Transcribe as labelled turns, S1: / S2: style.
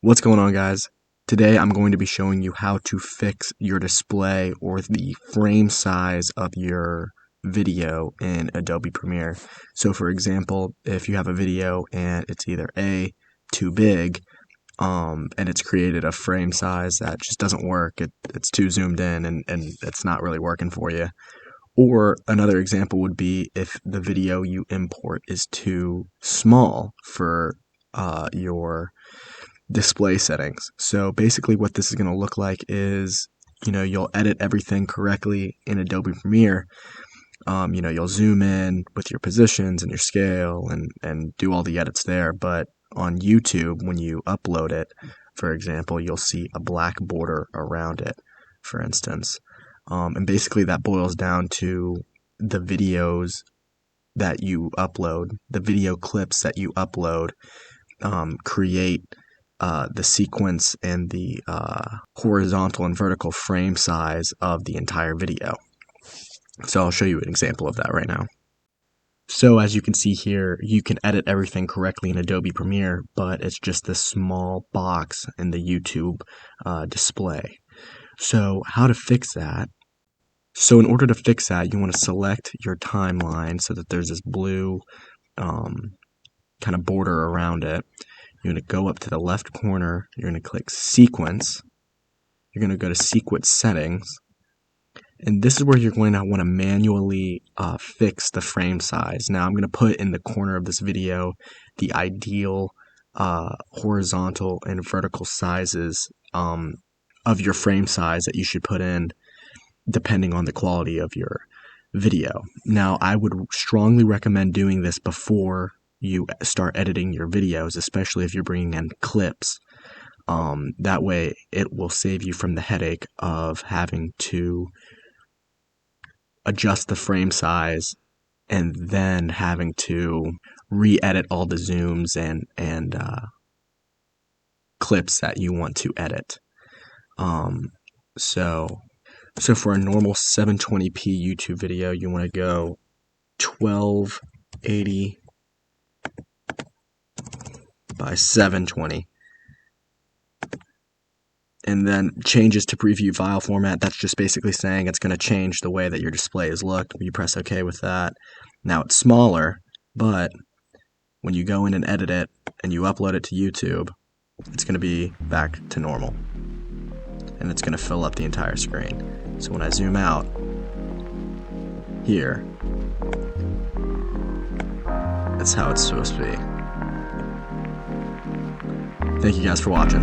S1: What's going on, guys? Today I'm going to be showing you how to fix your display or the frame size of your video in Adobe Premiere. So for example, if you have a video and it's either A, too big, and it's created a frame size that just doesn't work, it's too zoomed in and it's not really working for you. Or another example would be if the video you import is too small for your display settings. So basically what this is going to look like is, you'll edit everything correctly in Adobe Premiere. You'll zoom in with your positions and your scale and do all the edits there. But on YouTube, when you upload it, for example, you'll see a black border around it, for instance. And basically that boils down to the videos that you upload, the video clips that you upload, create the sequence and the horizontal and vertical frame size of the entire video. So I'll show you an example of that right now. So as you can see here, you can edit everything correctly in Adobe Premiere, but it's just this small box in the YouTube display. So how to fix that? So in order to fix that, you want to select your timeline so that there's this blue kind of border around it. You're going to go up to the left corner, you're going to click Sequence, you're going to go to Sequence Settings, and this is where you're going to want to manually fix the frame size. Now I'm going to put in the corner of this video the ideal horizontal and vertical sizes of your frame size that you should put in depending on the quality of your video. Now I would strongly recommend doing this before you start editing your videos, especially if you're bringing in clips. That way it will save you from the headache of having to adjust the frame size and then having to re-edit all the zooms and clips that you want to edit. So for a normal 720p YouTube video, you want to go 1280 by 720, and then changes to preview file format. That's just basically saying it's going to change the way that your display is looked. You press OK with that. Now it's smaller, but when you go in and edit it and you upload it to YouTube, it's going to be back to normal, and it's going to fill up the entire screen. So when I zoom out here, that's how it's supposed to be. Thank you guys for watching.